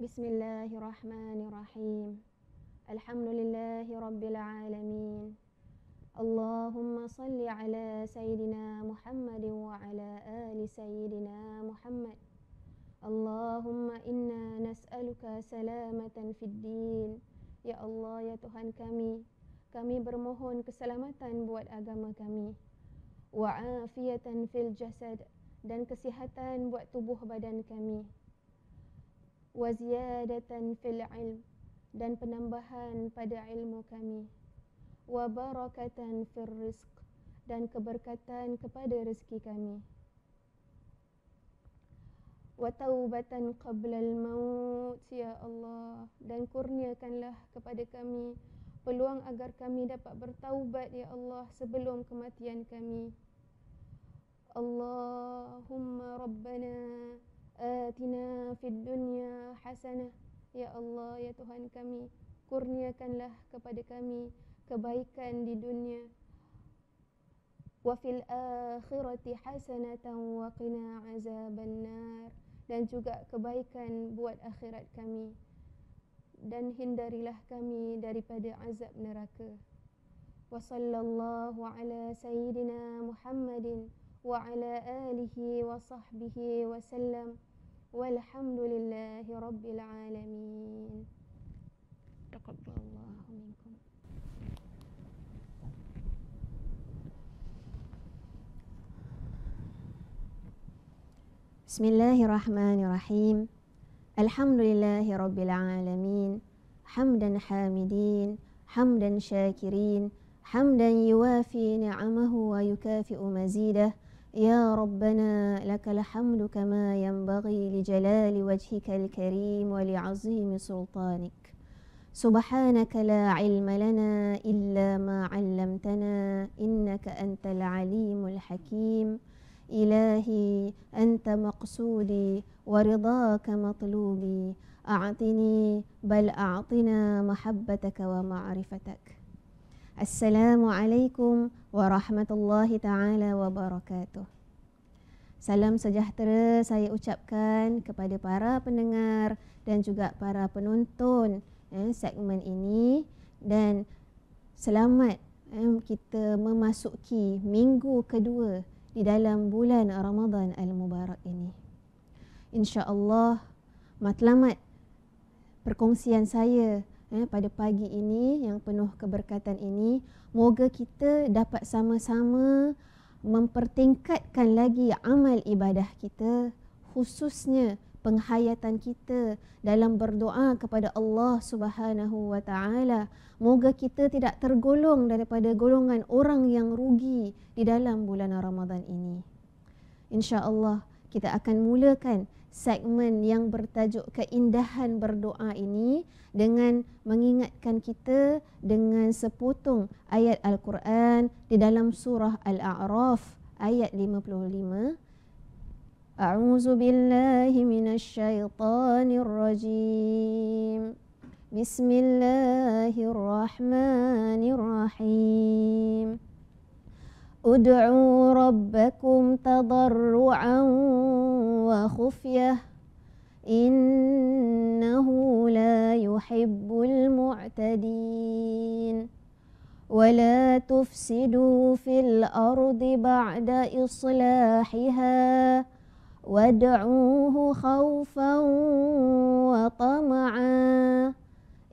Bismillahirrahmanirrahim. Alhamdulillahi rabbil alamin. Allahumma salli ala Sayyidina Muhammadin wa ala ali Sayyidina Muhammad. Allahumma inna nas'aluka salamatan fid din. Ya Allah, ya Tuhan kami bermohon keselamatan buat agama kami. Wa afiyatan fil jasad, dan kesihatan buat tubuh badan kami. Wa ziyadatan fil ilm, dan penambahan pada ilmu kami. Wa barakatan fil rizq, dan keberkatan kepada rezeki kami. Wa taubatan qabla al-maut, ya Allah, dan kurniakanlah kepada kami peluang agar kami dapat bertaubat, ya Allah, sebelum kematian kami. Allahumma rabbana atina fid dunya hasanah. Ya Allah, ya Tuhan kami, kurniakanlah kepada kami kebaikan di dunia. Wa fil akhirati hasanatan wa qina azabannar, dan juga kebaikan buat akhirat kami, dan hindarilah kami daripada azab neraka. Wa sallallahu ala sayyidina Muhammadin wa ala alihi wa sahbihi wa sallam. Walhamdulillahi rabbil alamin. Taqabbalallahu minkum. Bismillahirrahmanirrahim. Alhamdulillahi rabbil alamin. Hamdan hamidin, hamdan syakirin, hamdan yuwafi ni'amahu wa yukafi'u mazidah. Ya Rabbana lakal hamdu kama yanbaghi li jalali wajhikal karim wa li azimi sultanik. Subhanaka la ilma lana illa ma 'allamtana innaka antal alimul hakim. Ilahi anta maqsudi wa ridaka matlubi. A'tini bal a'tina mahabbataka wa ma'rifatak. Assalamualaikum warahmatullahi ta'ala wabarakatuh. Salam sejahtera saya ucapkan kepada para pendengar dan juga para penonton segmen ini, dan selamat kita memasuki minggu kedua di dalam bulan Ramadan Al-Mubarak ini. InsyaAllah matlamat perkongsian saya pada pagi ini yang penuh keberkatan ini, moga kita dapat sama-sama mempertingkatkan lagi amal ibadah kita, khususnya penghayatan kita dalam berdoa kepada Allah Subhanahu wa taala. Moga kita tidak tergolong daripada golongan orang yang rugi di dalam bulan Ramadan ini. Insya-Allah kita akan mulakan segmen yang bertajuk keindahan berdoa ini dengan mengingatkan kita dengan sepotong ayat Al-Quran di dalam surah Al-A'raf ayat 55. A'udzu billahi minasy syaithanir rajim. Bismillahirrahmanirrahim. Ud'u rabbakum tadarru'an wa khufyah, innahu la yuhibbul mu'tadin. ولا تفسدوا في الأرض بعد إصلاحها وادعوه خوفا وطمعا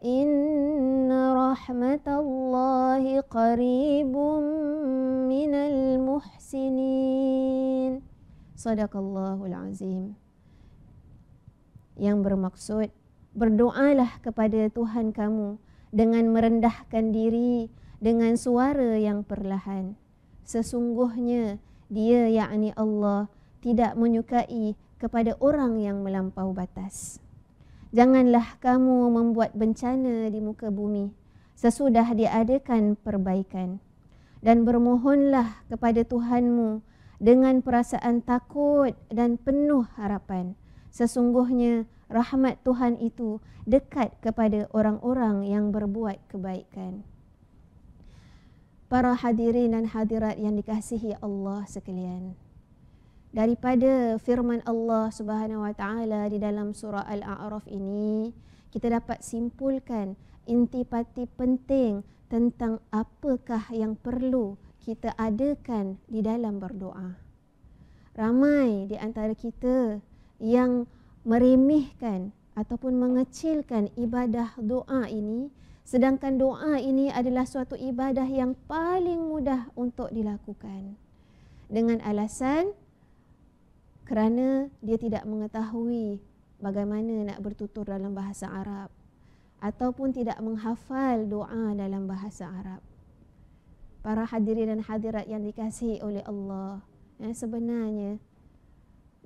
إن رحمة الله قريب من المحسنين. Sadaqallahul Azim. Yang bermaksud, berdoalah kepada Tuhan kamu dengan merendahkan diri, dengan suara yang perlahan. Sesungguhnya Dia, yakni Allah, tidak menyukai kepada orang yang melampau batas. Janganlah kamu membuat bencana di muka bumi sesudah diadakan perbaikan. Dan bermohonlah kepada Tuhanmu dengan perasaan takut dan penuh harapan. Sesungguhnya rahmat Tuhan itu dekat kepada orang-orang yang berbuat kebaikan. Para hadirin dan hadirat yang dikasihi Allah sekalian, daripada firman Allah Subhanahu wa taala di dalam surah Al-A'raf ini, kita dapat simpulkan intipati penting tentang apakah yang perlu kita adakan di dalam berdoa. Ramai di antara kita yang meremehkan ataupun mengecilkan ibadah doa ini, sedangkan doa ini adalah suatu ibadah yang paling mudah untuk dilakukan, dengan alasan kerana dia tidak mengetahui bagaimana nak bertutur dalam bahasa Arab ataupun tidak menghafal doa dalam bahasa Arab. Para hadirin dan hadirat yang dikasihi oleh Allah, sebenarnya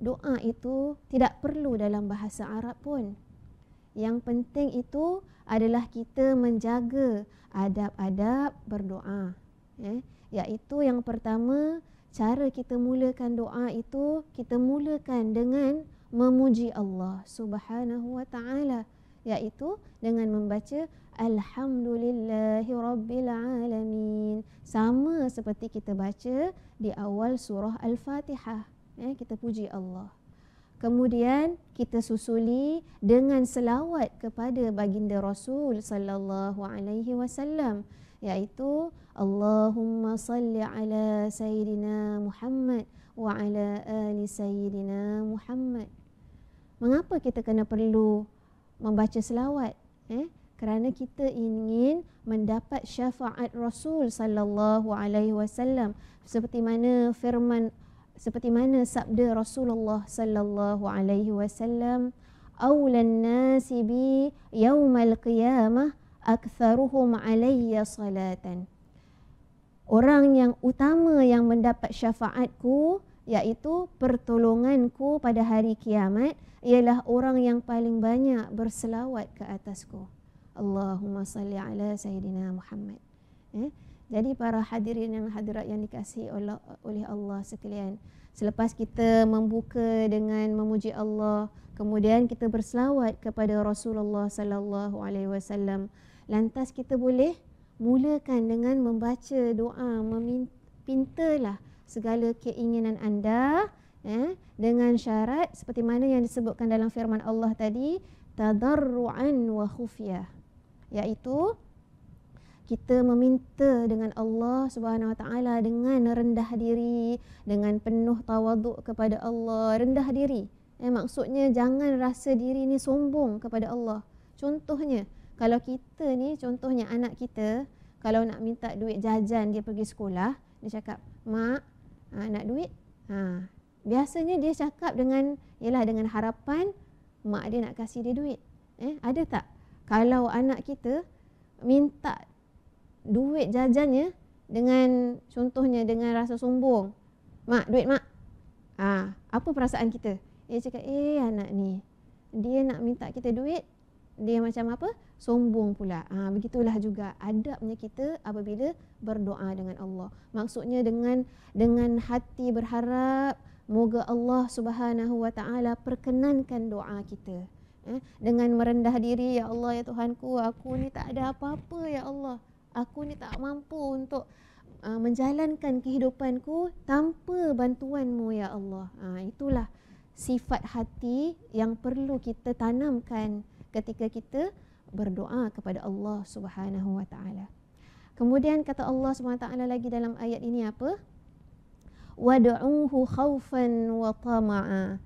doa itu tidak perlu dalam bahasa Arab pun. Yang penting itu adalah kita menjaga adab-adab berdoa. Iaitu yang pertama, cara kita mulakan doa itu, kita mulakan dengan memuji Allah Subhanahu wa taala, iaitu dengan membaca Alhamdulillahi Rabbil Alamin, sama seperti kita baca di awal surah Al-Fatihah. Kita puji Allah. Kemudian kita susuli dengan selawat kepada baginda Rasul sallallahu alaihi wasallam, iaitu Allahumma salli ala Sayyidina Muhammad wa ala ali Sayyidina Muhammad. Mengapa kita kena perlu membaca selawat? Kerana kita ingin mendapat syafaat Rasul sallallahu alaihi wasallam, seperti mana sabda Rasulullah sallallahu alaihi wasallam, aulan nasi bi yaumal qiyamah aktsaruhum alayya salatan. Orang yang utama yang mendapat syafaatku, iaitu pertolonganku pada hari kiamat, ialah orang yang paling banyak berselawat ke atasku. Allahumma salli ala Sayyidina Muhammad. Jadi para hadirin dan hadirat yang dikasihi oleh Allah sekalian, selepas kita membuka dengan memuji Allah, kemudian kita berselawat kepada Rasulullah sallallahu alaihi wasallam, lantas kita boleh mulakan dengan membaca doa, memintalah segala keinginan anda dengan syarat seperti mana yang disebutkan dalam firman Allah tadi, tadarruan wa khufyah, iaitu kita meminta dengan Allah Subhanahu wa taala dengan rendah diri, dengan penuh tawaduk kepada Allah, rendah diri. Maksudnya jangan rasa diri ni sombong kepada Allah. Contohnya, kalau kita ni, contohnya anak kita, kalau nak minta duit jajan dia pergi sekolah, dia cakap, "Mak, nak duit?" Biasanya dia cakap dengan harapan mak dia nak kasih dia duit. Ada tak? Kalau anak kita minta duit jajannya dengan, contohnya dengan rasa sombong, "Mak, duit mak." Apa perasaan kita? Dia cakap, anak ni, dia nak minta kita duit, dia macam apa? Sombong pula. Begitulah juga adabnya kita apabila berdoa dengan Allah. Maksudnya dengan hati berharap moga Allah Subhanahu wa taala perkenankan doa kita. Dengan merendah diri, ya Allah, ya Tuhanku, aku ni tak ada apa-apa, ya Allah. Aku ni tak mampu untuk menjalankan kehidupanku tanpa bantuanmu, ya Allah. Itulah sifat hati yang perlu kita tanamkan ketika kita berdoa kepada Allah Subhanahu wa taala. Kemudian kata Allah SWT lagi dalam ayat ini apa? Wad'uhu khaufan wa tama'a.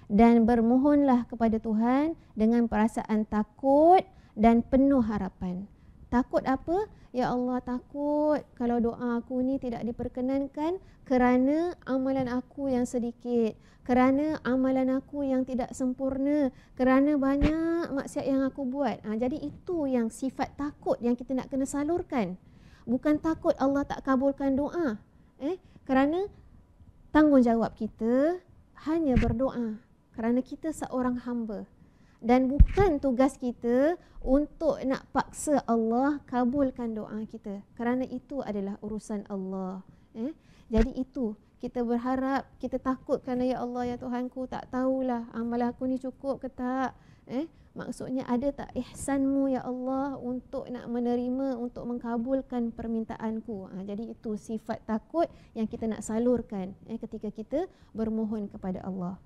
Dan bermohonlah kepada Tuhan dengan perasaan takut dan penuh harapan. Takut apa? Ya Allah, takut kalau doa aku ni tidak diperkenankan kerana amalan aku yang sedikit, kerana amalan aku yang tidak sempurna, kerana banyak maksiat yang aku buat. Jadi itu yang sifat takut yang kita nak kena salurkan. Bukan takut Allah tak kabulkan doa. Kerana tanggungjawab kita hanya berdoa. Kerana kita seorang hamba. Dan bukan tugas kita untuk nak paksa Allah kabulkan doa kita. Kerana itu adalah urusan Allah. Jadi itu, kita berharap, kita takut kerana ya Allah, ya Tuhanku, tak tahulah amalan aku ni cukup ke tak. Maksudnya ada tak ihsanmu ya Allah untuk nak menerima, untuk mengkabulkan permintaanku. Jadi itu sifat takut yang kita nak salurkan ketika kita bermohon kepada Allah.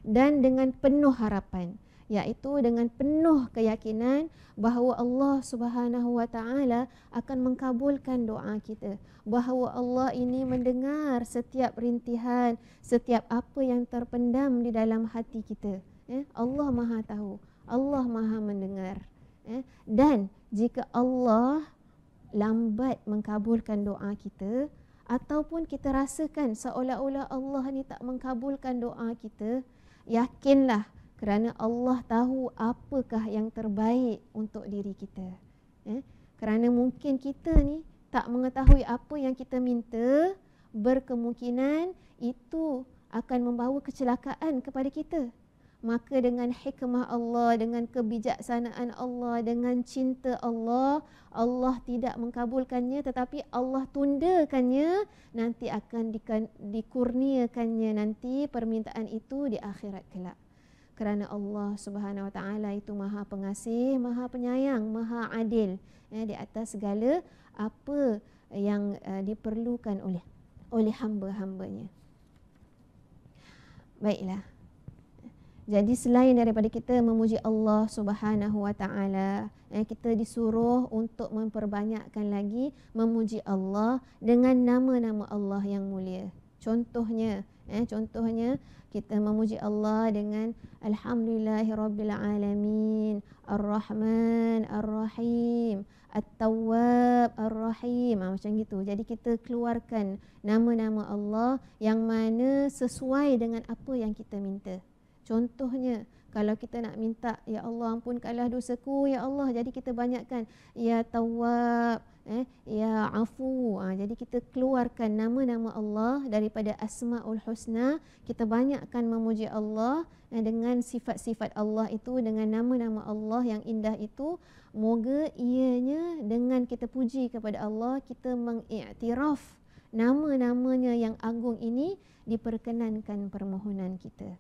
Dan dengan penuh harapan, iaitu dengan penuh keyakinan bahawa Allah Subhanahu wa taala akan mengkabulkan doa kita, bahawa Allah ini mendengar setiap rintihan, setiap apa yang terpendam di dalam hati kita. Allah Maha tahu, Allah Maha mendengar. Dan jika Allah lambat mengkabulkan doa kita, ataupun kita rasakan seolah-olah Allah ni tak mengkabulkan doa kita, yakinlah kerana Allah tahu apakah yang terbaik untuk diri kita. Kerana mungkin kita ni tak mengetahui apa yang kita minta, berkemungkinan itu akan membawa kecelakaan kepada kita. Maka dengan hikmah Allah, dengan kebijaksanaan Allah, dengan cinta Allah, Allah tidak mengkabulkannya tetapi Allah tundakannya, nanti akan dikurniakannya nanti permintaan itu di akhirat kelak. Kerana Allah Subhanahu Wa Taala itu Maha Pengasih, Maha Penyayang, Maha Adil di atas segala apa yang diperlukan oleh hamba-hambanya. Baiklah. Jadi selain daripada kita memuji Allah Subhanahu Wa Taala, kita disuruh untuk memperbanyakkan lagi memuji Allah dengan nama-nama Allah yang mulia. Contohnya kita memuji Allah dengan Alhamdulillahirabbil alamin, Ar-Rahman Ar-Rahim, At-Tawwab Ar-Rahim. Macam gitu. Jadi kita keluarkan nama-nama Allah yang mana sesuai dengan apa yang kita minta. Contohnya, kalau kita nak minta, ya Allah ampunkanlah dosaku, ya Allah, jadi kita banyakkan ya Tawwab, ya Afu. Jadi kita keluarkan nama-nama Allah daripada Asmaul Husna, kita banyakkan memuji Allah dengan sifat-sifat Allah itu, dengan nama-nama Allah yang indah itu. Moga ianya dengan kita puji kepada Allah, kita mengiktiraf nama-namanya yang agung ini, diperkenankan permohonan kita.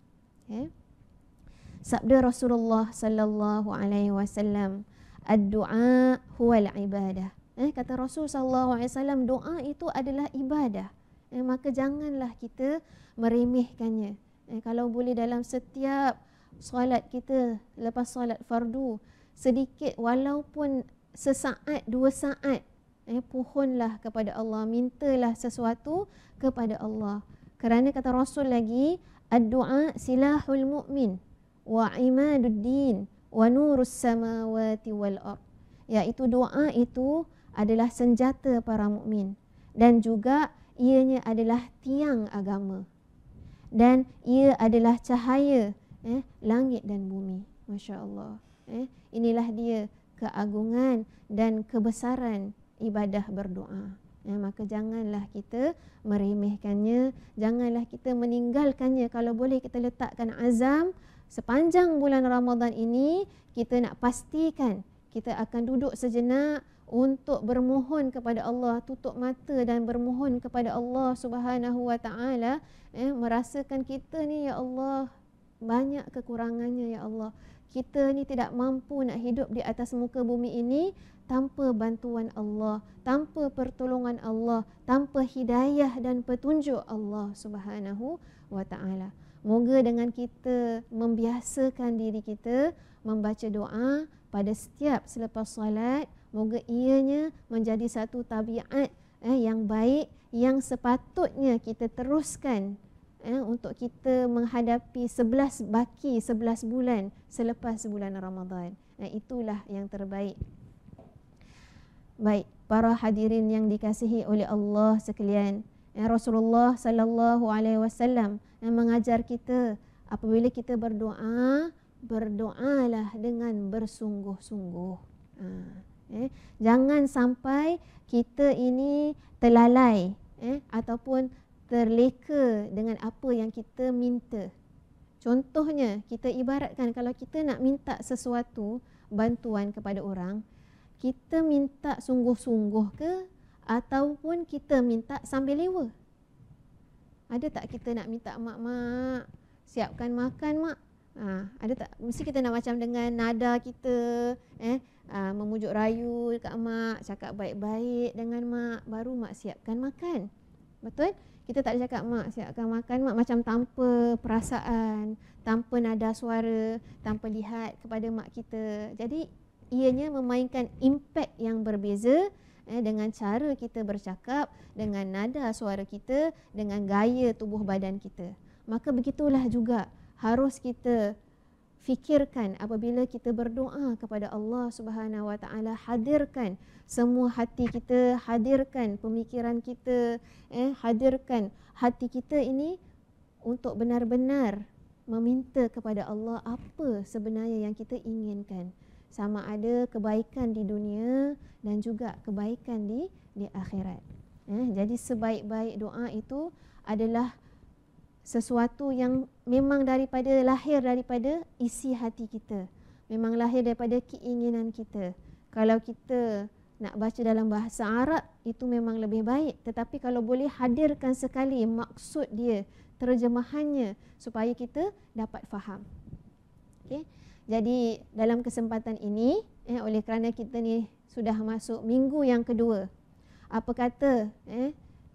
Sabda Rasulullah sallallahu alaihi wasallam, ad-du'a huwal ibadah. Kata Rasul sallallahu alaihi wasallam, doa itu adalah ibadah. Maka janganlah kita meremehkannya. Kalau boleh dalam setiap solat kita, lepas solat fardu, sedikit walaupun sesaat, 2 saat, pohonlah kepada Allah, mintalah sesuatu kepada Allah. Kerana kata Rasul lagi, ad-du'a silahul mu'min wa imaduddin wa nurus samawati wal ard. Iaitu doa itu adalah senjata para mukmin dan juga ianya adalah tiang agama. Dan ia adalah cahaya langit dan bumi. Masya-Allah. Inilah dia keagungan dan kebesaran ibadah berdoa. Maka janganlah kita meremehkannya, janganlah kita meninggalkannya. Kalau boleh kita letakkan azam sepanjang bulan Ramadan ini, kita nak pastikan kita akan duduk sejenak untuk bermohon kepada Allah, tutup mata dan bermohon kepada Allah Subhanahu Wa Taala, merasakan kita ni ya Allah banyak kekurangannya ya Allah. Kita ni tidak mampu nak hidup di atas muka bumi ini tanpa bantuan Allah, tanpa pertolongan Allah, tanpa hidayah dan petunjuk Allah Subhanahu Wa Taala. Moga dengan kita membiasakan diri kita membaca doa pada setiap selepas solat, moga ianya menjadi satu tabiat yang baik yang sepatutnya kita teruskan untuk kita menghadapi 11 bulan selepas bulan Ramadan. Itulah yang terbaik. Baik, para hadirin yang dikasihi oleh Allah sekalian, Rasulullah sallallahu alaihi wasallam mengajar kita apabila kita berdoa, berdoalah dengan bersungguh-sungguh. Jangan sampai kita ini terlalai ataupun terleka dengan apa yang kita minta. Contohnya, kita ibaratkan kalau kita nak minta sesuatu, bantuan kepada orang, kita minta sungguh-sungguh ke ataupun kita minta sambil lewa? Ada tak kita nak minta, mak, siapkan makan mak? Ada tak? Mesti kita nak macam dengan nada kita, memujuk rayu dekat mak, cakap baik-baik dengan mak, baru mak siapkan makan. Betul? Kita tak ada cakap mak siapkan makan, mak macam tanpa perasaan, tanpa nada suara, tanpa lihat kepada mak kita. Jadi ianya memainkan impak yang berbeza dengan cara kita bercakap, dengan nada suara kita, dengan gaya tubuh badan kita. Maka begitulah juga harus kita fikirkan apabila kita berdoa kepada Allah Subhanahu Wa Taala. Hadirkan semua hati kita, hadirkan pemikiran kita, hadirkan hati kita ini untuk benar-benar meminta kepada Allah apa sebenarnya yang kita inginkan, sama ada kebaikan di dunia dan juga kebaikan di akhirat. Jadi sebaik-baik doa itu adalah sesuatu yang memang lahir daripada isi hati kita, memang lahir daripada keinginan kita. Kalau kita nak baca dalam bahasa Arab, itu memang lebih baik, tetapi kalau boleh hadirkan sekali maksud dia, terjemahannya, supaya kita dapat faham. Okay? Jadi dalam kesempatan ini, oleh kerana kita ni sudah masuk minggu yang kedua, apa kata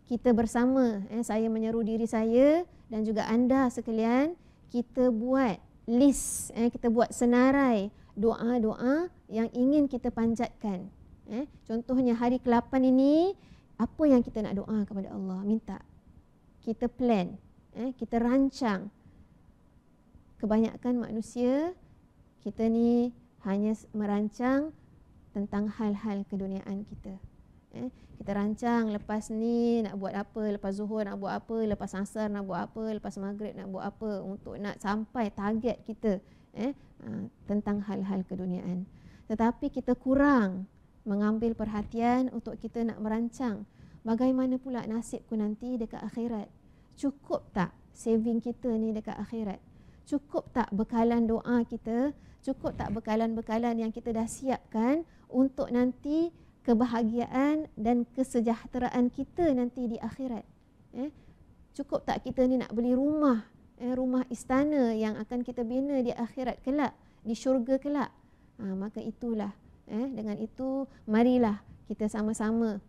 kita bersama, saya menyeru diri saya dan juga anda sekalian, kita buat list, kita buat senarai doa-doa yang ingin kita panjatkan. Contohnya hari ke-8 ini, apa yang kita nak doa kepada Allah, minta. Kita plan, kita rancang. Kebanyakan manusia, kita ni hanya merancang tentang hal-hal keduniaan kita. Kita rancang lepas ni nak buat apa, lepas zuhur nak buat apa, lepas asar nak buat apa, lepas maghrib nak buat apa, untuk nak sampai target kita tentang hal-hal keduniaan. Tetapi kita kurang mengambil perhatian untuk kita nak merancang bagaimana pula nasibku nanti dekat akhirat. Cukup tak saving kita ni dekat akhirat? Cukup tak bekalan doa kita? Cukup tak bekalan-bekalan yang kita dah siapkan untuk nanti kebahagiaan dan kesejahteraan kita nanti di akhirat? Cukup tak kita ni nak beli rumah, rumah istana yang akan kita bina di akhirat kelak, di syurga kelak? Maka itulah, dengan itu marilah kita sama-sama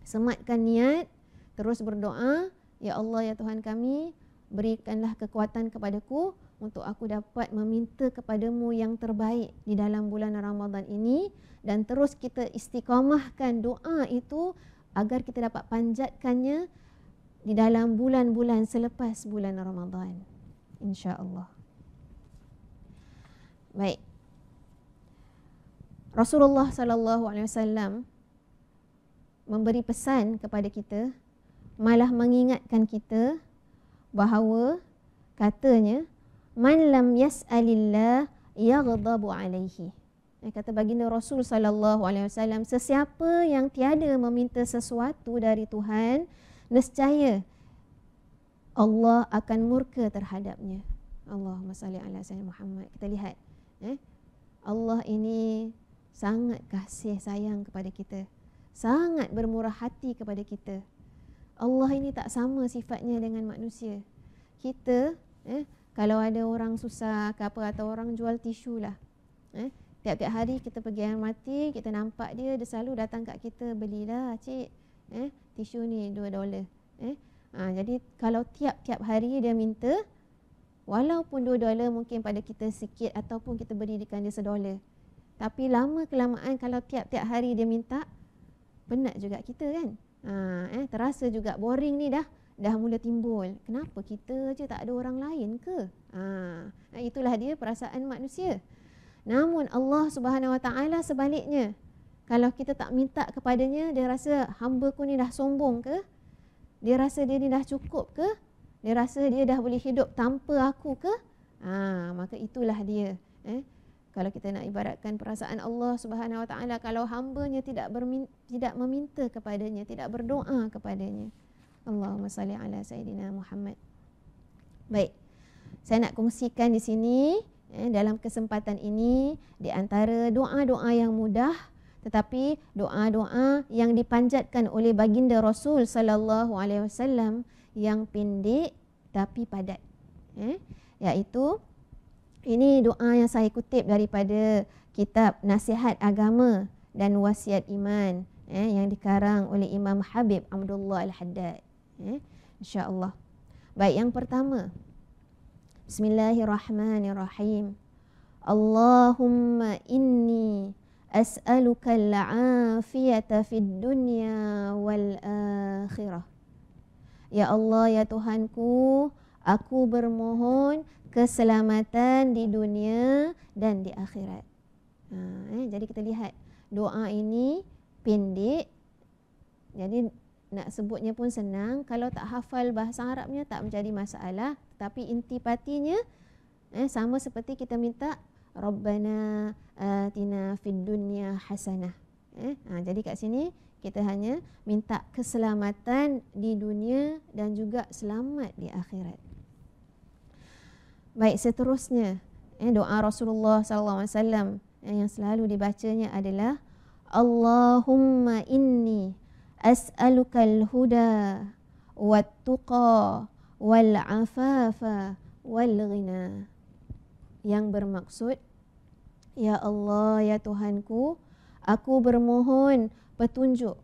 sematkan niat, terus berdoa, ya Allah, ya Tuhan kami, berikanlah kekuatan kepadaku untuk aku dapat meminta kepadamu yang terbaik di dalam bulan Ramadan ini, dan terus kita istiqamahkan doa itu agar kita dapat panjatkannya di dalam bulan-bulan selepas bulan Ramadan, insya-Allah. Baik. Rasulullah sallallahu alaihi wasallam memberi pesan kepada kita, malah mengingatkan kita bahawa katanya, man lam yas'alillah yaghdabu alaihi. Kata baginda Rasul sallallahu alaihi wasallam, sesiapa yang tiada meminta sesuatu dari Tuhan, nescaya Allah akan murka terhadapnya. Allahumma salli ala sayyidina Muhammad. Kita lihat, Allah ini sangat kasih sayang kepada kita, sangat bermurah hati kepada kita. Allah ini tak sama sifatnya dengan manusia. Kita kalau ada orang susah ke apa, atau orang jual tisu lah, tiap-tiap hari kita pergi MRT, kita nampak dia selalu datang kat kita, belilah cik, tisu ni $2. Jadi kalau tiap-tiap hari dia minta, walaupun $2 mungkin pada kita sikit, ataupun kita berikan dia $1, Tapi lama kelamaan kalau tiap-tiap hari dia minta, penat juga kita kan. Terasa juga boring ni dah mula timbul. Kenapa kita je, tak ada orang lain ke? Itulah dia perasaan manusia. Namun Allah Subhanahu Wa Taala sebaliknya. Kalau kita tak minta kepadanya, dia rasa hamba ku ni dah sombong ke? Dia rasa dia ni dah cukup ke? Dia rasa dia dah boleh hidup tanpa aku ke? Maka itulah dia. Kalau kita nak ibaratkan perasaan Allah Subhanahu Wa Taala, kalau hambanya tidak meminta kepadanya, tidak berdoa kepadanya. Allahumma salli ala Sayyidina Muhammad. Baik, saya nak kongsikan di sini dalam kesempatan ini di antara doa-doa yang mudah, tetapi doa-doa yang dipanjatkan oleh baginda Rasul sallallahu alaihi wasallam yang pendek tapi padat. Iaitu ini doa yang saya kutip daripada kitab Nasihat Agama dan Wasiat Iman yang dikarang oleh Imam Habib Abdullah Al-Haddad. InsyaAllah. Baik, yang pertama. Bismillahirrahmanirrahim. Allahumma inni as'aluka al-afiyata fid dunya wal akhirah. Ya Allah, ya Tuhanku, aku bermohon keselamatan di dunia dan di akhirat. Jadi kita lihat doa ini pendek. Jadi nak sebutnya pun senang. Kalau tak hafal bahasa Arabnya tak menjadi masalah. Tapi intipatinya sama seperti kita minta Rabbana atina fid dunya hasanah. Jadi kat sini kita hanya minta keselamatan di dunia dan juga selamat di akhirat. Baik, seterusnya doa Rasulullah SAW yang selalu dibacanya adalah Allahumma inni as'alukal huda wat tuqa wal afafa wal ghina. Yang bermaksud, ya Allah, ya Tuhanku, aku bermohon petunjuk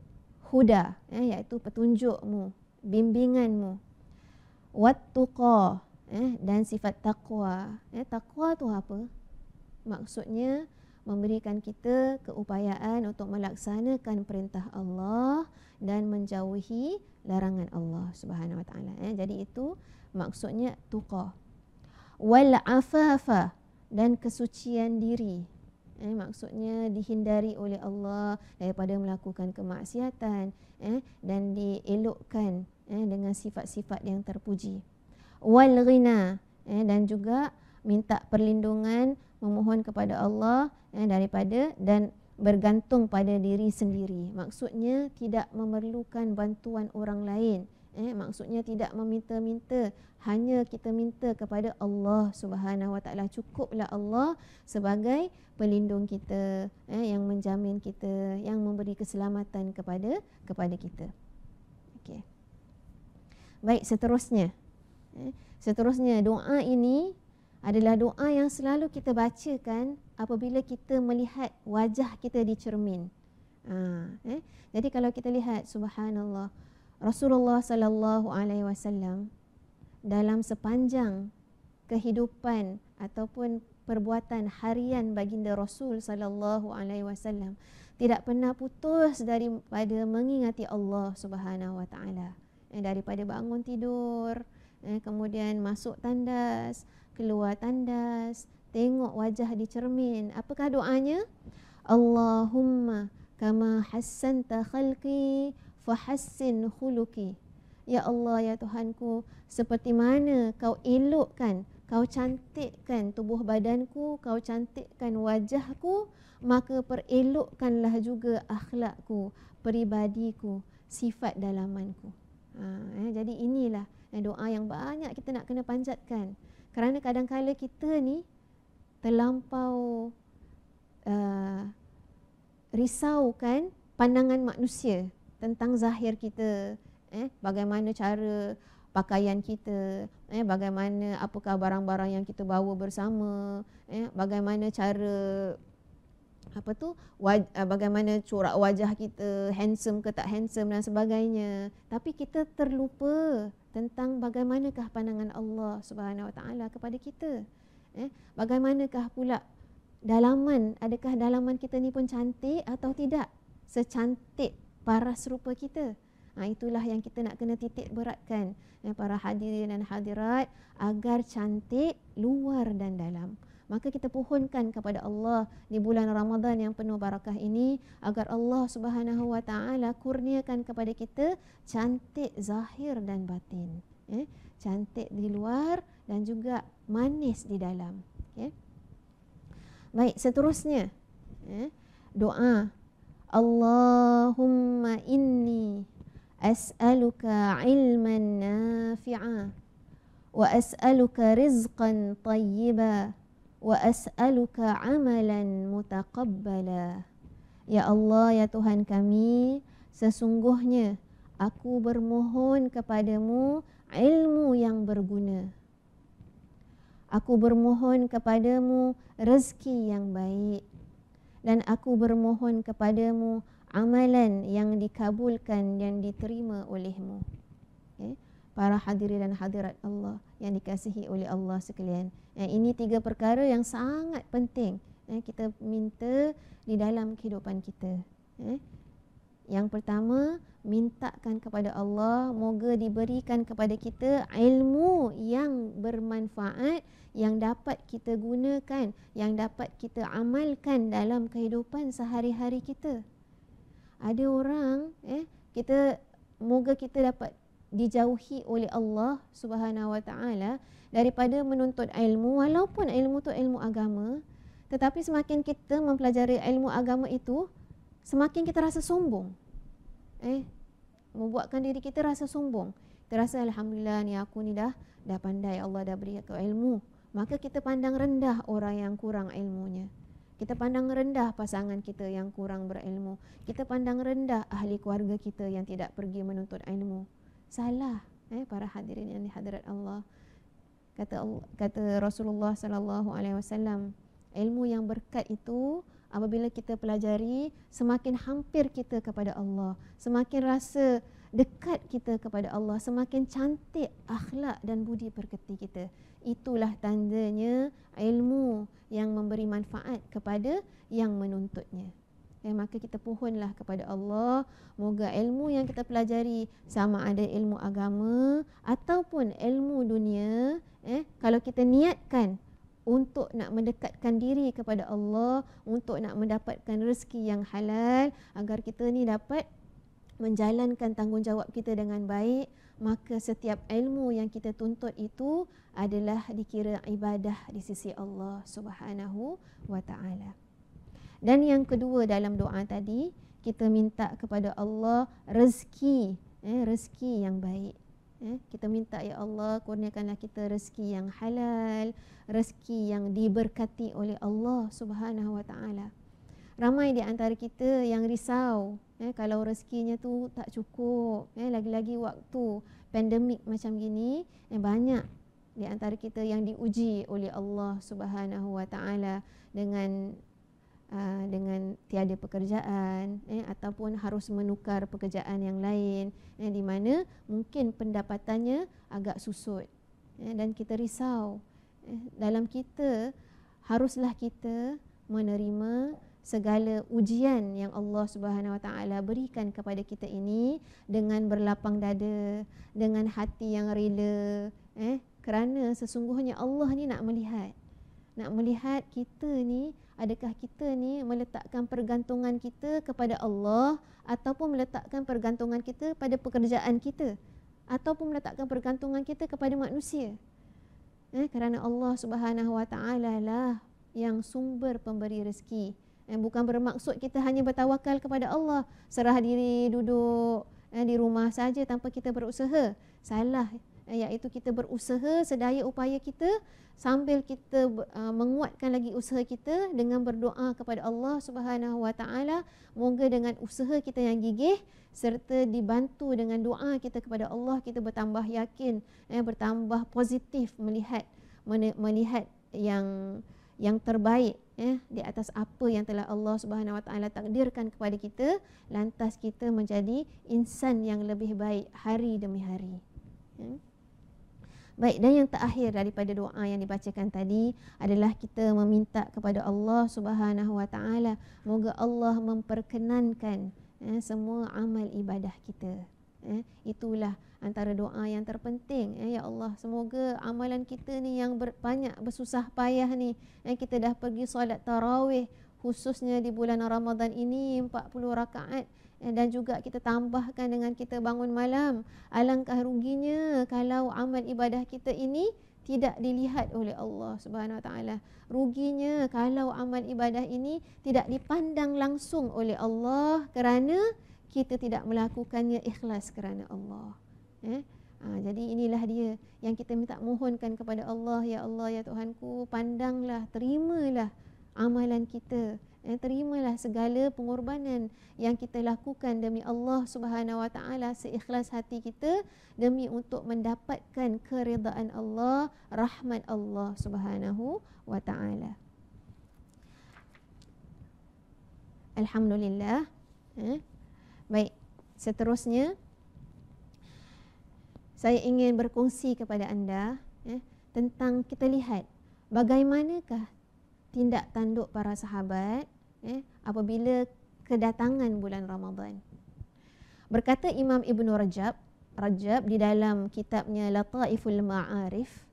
huda, iaitu petunjukmu, bimbinganmu, wat tuqa, dan sifat taqwa. Taqwa tu apa? Maksudnya memberikan kita keupayaan untuk melaksanakan perintah Allah dan menjauhi larangan Allah Subhanahu Wa Taala. Jadi itu maksudnya tuqa. Wal afafa, dan kesucian diri. Maksudnya dihindari oleh Allah daripada melakukan kemaksiatan dan dielokkan dengan sifat-sifat yang terpuji. Wal ghina, dan juga minta perlindungan, memohon kepada Allah daripada dan bergantung pada diri sendiri. Maksudnya tidak memerlukan bantuan orang lain. Maksudnya tidak meminta-minta, hanya kita minta kepada Allah Subhanahu Wa Taala. Cukuplah Allah sebagai pelindung kita, yang menjamin kita, yang memberi keselamatan kepada kita. Okey. Baik, seterusnya. Seterusnya, doa ini adalah doa yang selalu kita bacakan apabila kita melihat wajah kita di cermin. Jadi kalau kita lihat, subhanallah, Rasulullah sallallahu alaihi wasallam dalam sepanjang kehidupan ataupun perbuatan harian baginda Rasul sallallahu alaihi wasallam tidak pernah putus daripada mengingati Allah Subhanahu Wa Taala. Daripada bangun tidur, kemudian masuk tandas, keluar tandas, tengok wajah di cermin. Apakah doanya? Allahumma kama hassanta khalqi fahassin khuluqi. Ya Allah, ya Tuhanku, seperti mana kau elokkan, kau cantikkan tubuh badanku, kau cantikkan wajahku, maka perelokkanlah juga akhlakku, peribadiku, sifat dalamanku. Jadi inilah doa yang banyak kita nak kena panjatkan. Kerana kadang-kadang kita ni terlampau risaukan pandangan manusia tentang zahir kita, bagaimana cara pakaian kita, bagaimana apakah barang-barang yang kita bawa bersama, bagaimana cara bagaimana corak wajah kita, handsome ke tak handsome dan sebagainya. Tapi kita terlupa tentang bagaimanakah pandangan Allah Subhanahu Wa Taala kepada kita. Bagaimanakah pula dalaman, adakah dalaman kita ni pun cantik atau tidak secantik paras rupa kita. Itulah yang kita nak kena titik beratkan, para hadirin dan hadirat, agar cantik luar dan dalam. Maka kita pohonkan kepada Allah di bulan Ramadan yang penuh barakah ini, agar Allah Subhanahu wa taala kurniakan kepada kita cantik zahir dan batin. Cantik di luar dan juga manis di dalam. Baik, seterusnya doa. Allahumma inni as'aluka ilman nafi'a wa as'aluka rizqan tayyiba wa as'aluka amalan mutaqabbala. Ya Allah, ya Tuhan kami, sesungguhnya aku bermohon kepadamu ilmu yang berguna. Aku bermohon kepadamu rezeki yang baik, dan aku bermohon kepadamu amalan yang dikabulkan, yang diterima olehmu. Para hadirin dan hadirat Allah yang dikasihi oleh Allah sekalian, ini 3 perkara yang sangat penting kita minta di dalam kehidupan kita. Yang pertama, mintakan kepada Allah moga diberikan kepada kita ilmu yang bermanfaat, yang dapat kita gunakan, yang dapat kita amalkan dalam kehidupan sehari-hari kita. Ada orang moga kita dapat dijauhi oleh Allah Subhanahu wa taala daripada menuntut ilmu, walaupun ilmu tu ilmu agama, tetapi semakin kita mempelajari ilmu agama itu, semakin kita rasa sombong. Membuatkan diri kita rasa sombong. Kita rasa alhamdulillah ni aku ni dah pandai, Allah dah beri aku ilmu. Maka kita pandang rendah orang yang kurang ilmunya. Kita pandang rendah pasangan kita yang kurang berilmu. Kita pandang rendah ahli keluarga kita yang tidak pergi menuntut ilmu. Salah, para hadirin yang dihadirat Allah. Kata Rasulullah sallallahu alaihi wasallam, ilmu yang berkat itu apabila kita pelajari, semakin hampir kita kepada Allah, semakin rasa dekat kita kepada Allah, semakin cantik akhlak dan budi pekerti kita. Itulah tandanya ilmu yang memberi manfaat kepada yang menuntutnya. Maka kita pohonlah kepada Allah, moga ilmu yang kita pelajari, sama ada ilmu agama ataupun ilmu dunia, kalau kita niatkan untuk nak mendekatkan diri kepada Allah, untuk nak mendapatkan rezeki yang halal, agar kita ni dapat menjalankan tanggungjawab kita dengan baik, maka setiap ilmu yang kita tuntut itu adalah dikira ibadah di sisi Allah Subhanahu wa taala. Dan yang kedua dalam doa tadi, kita minta kepada Allah rezeki, rezeki yang baik. Kita minta, ya Allah, kurniakanlah kita rezeki yang halal, rezeki yang diberkati oleh Allah Subhanahu wa taala. Ramai di antara kita yang risau kalau rezekinya tu tak cukup, lagi-lagi waktu pandemik macam gini, banyak di antara kita yang diuji oleh Allah Subhanahu wa taala dengan tiada pekerjaan, ataupun harus menukar pekerjaan yang lain, di mana mungkin pendapatannya agak susut, dan kita risau. Dalam kita, haruslah kita menerima segala ujian yang Allah Subhanahu Wa Taala berikan kepada kita ini dengan berlapang dada, dengan hati yang rela, kerana sesungguhnya Allah ni nak melihat kita ni, adakah kita ni meletakkan pergantungan kita kepada Allah, ataupun meletakkan pergantungan kita pada pekerjaan kita, ataupun meletakkan pergantungan kita kepada manusia. Kerana Allah Subhanahu Wa Taala lah yang sumber pemberi rezeki. Bukan bermaksud kita hanya bertawakal kepada Allah, serah diri duduk di rumah saja tanpa kita berusaha. Salah, iaitu kita berusaha sedaya upaya kita, sambil kita menguatkan lagi usaha kita dengan berdoa kepada Allah Subhanahu Wa Taala, moga dengan usaha kita yang gigih serta dibantu dengan doa kita kepada Allah, kita bertambah yakin, bertambah positif melihat yang terbaik di atas apa yang telah Allah Subhanahu Wa Taala takdirkan kepada kita, lantas kita menjadi insan yang lebih baik hari demi hari. Baik, dan yang terakhir daripada doa yang dibacakan tadi adalah kita meminta kepada Allah Subhanahu Wa Taala, moga Allah memperkenankan semua amal ibadah kita. Itulah antara doa yang terpenting. Ya Allah, semoga amalan kita ni yang banyak bersusah payah ni, kita dah pergi solat tarawih khususnya di bulan Ramadan ini 40 rakaat, dan juga kita tambahkan dengan kita bangun malam. Alangkah ruginya kalau amal ibadah kita ini tidak dilihat oleh Allah Subhanahu Wa Taala. Ruginya kalau amal ibadah ini tidak dipandang langsung oleh Allah kerana kita tidak melakukannya ikhlas kerana Allah. Jadi inilah dia yang kita minta mohonkan kepada Allah. Ya Allah, ya Tuhanku, pandanglah, terimalah amalan kita, terimalah segala pengorbanan yang kita lakukan demi Allah Subhanahu Wa Taala seikhlas hati kita, demi untuk mendapatkan keridaan Allah, rahmat Allah Subhanahu Wa Taala. Alhamdulillah. Baik, seterusnya saya ingin berkongsi kepada anda tentang kita lihat bagaimanakah tindak tanduk para sahabat apabila kedatangan bulan Ramadan. Berkata Imam Ibn Rajab di dalam kitabnya Lataiful Ma'arif,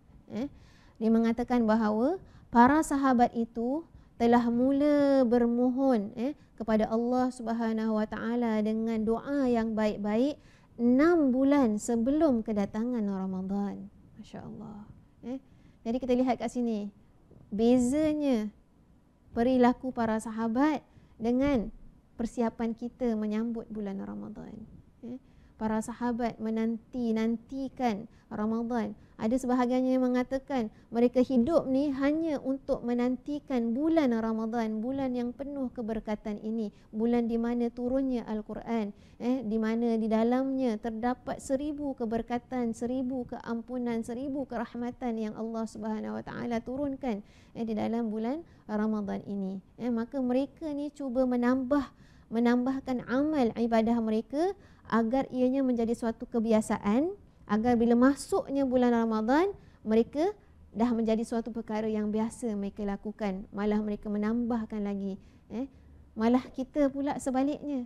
dia mengatakan bahawa para sahabat itu telah mula bermohon kepada Allah Subhanahu Wa Taala dengan doa yang baik-baik 6 bulan sebelum kedatangan Ramadan. Masya-Allah. Jadi kita lihat kat sini bezanya perilaku para sahabat dengan persiapan kita menyambut bulan Ramadan. Para sahabat menanti-nantikan Ramadan. Ada sebahagiannya yang mengatakan mereka hidup ni hanya untuk menantikan bulan Ramadan, bulan yang penuh keberkatan ini, bulan di mana turunnya Al-Quran, di mana di dalamnya terdapat 1000 keberkatan, 1000 keampunan, 1000 kerahmatan yang Allah Subhanahu Wa Taala turunkan di dalam bulan Ramadan ini. Maka mereka ni cuba menambahkan amal ibadah mereka agar ianya menjadi suatu kebiasaan, agar bila masuknya bulan Ramadan mereka dah menjadi suatu perkara yang biasa mereka lakukan, malah mereka menambahkan lagi. Malah kita pula sebaliknya,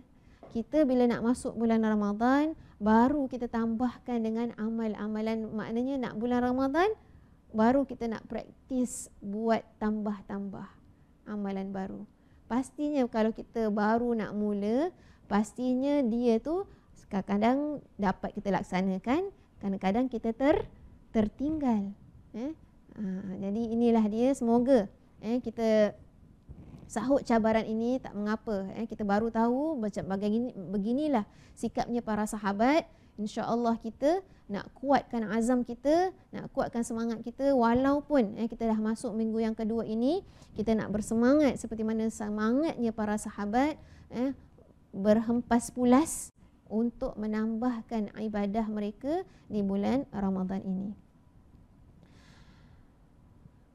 kita bila nak masuk bulan Ramadan baru kita tambahkan dengan amal-amalan, maknanya nak bulan Ramadan baru kita nak praktis buat tambah-tambah amalan baru. Pastinya kalau kita baru nak mula, pastinya dia tu kadang-kadang dapat kita laksanakan, kadang-kadang kita tertinggal. Jadi inilah dia, semoga kita sahut cabaran ini tak mengapa. Kita baru tahu macam beginilah sikapnya para sahabat. InsyaAllah kita nak kuatkan azam kita, nak kuatkan semangat kita, walaupun kita dah masuk minggu yang kedua ini, kita nak bersemangat seperti mana semangatnya para sahabat, berhempas pulas untuk menambahkan ibadah mereka di bulan Ramadan ini.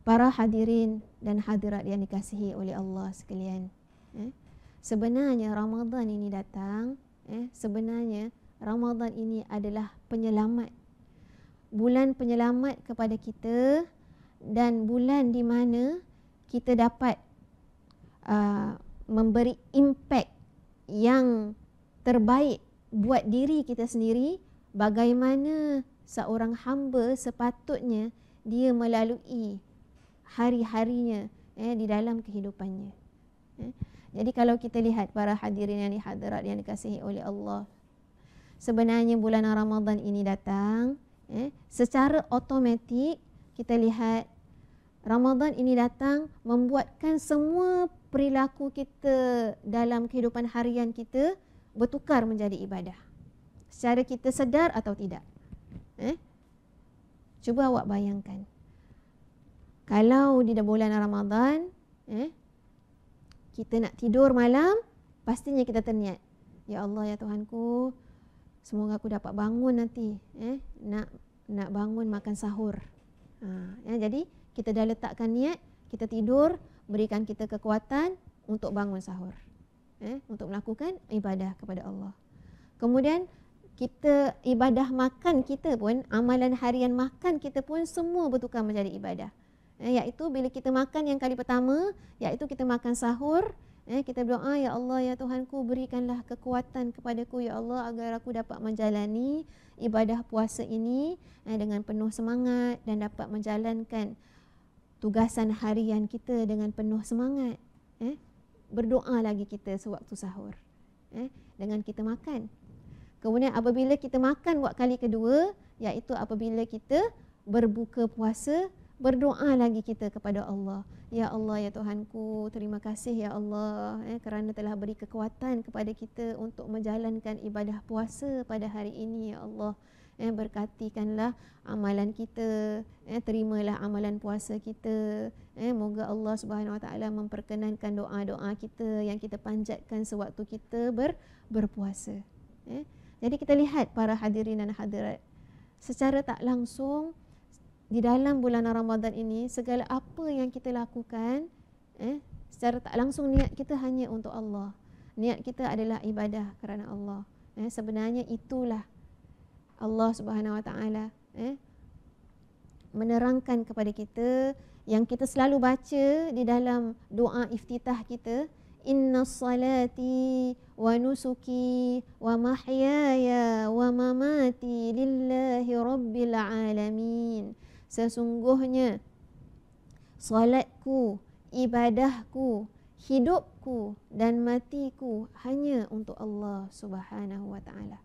Para hadirin dan hadirat yang dikasihi oleh Allah sekalian, sebenarnya Ramadan ini datang, sebenarnya Ramadan ini adalah penyelamat, bulan penyelamat kepada kita, dan bulan di mana kita dapat memberi impak yang terbaik buat diri kita sendiri, bagaimana seorang hamba sepatutnya dia melalui hari-harinya di dalam kehidupannya. Jadi kalau kita lihat para hadirin yang dihadirat yang dikasihi oleh Allah, sebenarnya bulan Ramadan ini datang, secara automatik kita lihat Ramadan ini datang membuatkan semua perilaku kita dalam kehidupan harian kita bertukar menjadi ibadah, secara kita sedar atau tidak. Cuba awak bayangkan, kalau di bulan Ramadan kita nak tidur malam, pastinya kita terniat, ya Allah, ya Tuhanku, semoga aku dapat bangun nanti, nak bangun makan sahur. Jadi kita dah letakkan niat, kita tidur, berikan kita kekuatan untuk bangun sahur, untuk melakukan ibadah kepada Allah. Kemudian kita ibadah makan kita pun, amalan harian makan kita pun semua bertukar menjadi ibadah. Iaitu bila kita makan yang kali pertama, iaitu kita makan sahur, kita berdoa, ya Allah, ya Tuhanku, berikanlah kekuatan kepadaku, ya Allah, agar aku dapat menjalani ibadah puasa ini dengan penuh semangat dan dapat menjalankan tugasan harian kita dengan penuh semangat. Berdoa lagi kita sewaktu sahur dengan kita makan. Kemudian apabila kita makan buat kali kedua, iaitu apabila kita berbuka puasa, berdoa lagi kita kepada Allah. Ya Allah, ya Tuhanku, terima kasih ya Allah kerana telah beri kekuatan kepada kita untuk menjalankan ibadah puasa pada hari ini, ya Allah. Berkatikanlah amalan kita, terimalah amalan puasa kita. Moga Allah Subhanahu Wa Taala memperkenankan doa-doa kita yang kita panjatkan sewaktu kita berpuasa. Jadi kita lihat para hadirin dan hadirat, secara tak langsung di dalam bulan Ramadan ini, segala apa yang kita lakukan, secara tak langsung niat kita hanya untuk Allah. Niat kita adalah ibadah kerana Allah. Sebenarnya itulah Allah Subhanahu Wa Taala menerangkan kepada kita yang kita selalu baca di dalam doa iftitah kita, Inna salati wa nusuki wa mahyaya wa mamati lillahi rabbil alamin. Sesungguhnya salatku, ibadahku, hidupku dan matiku hanya untuk Allah Subhanahu Wa Taala.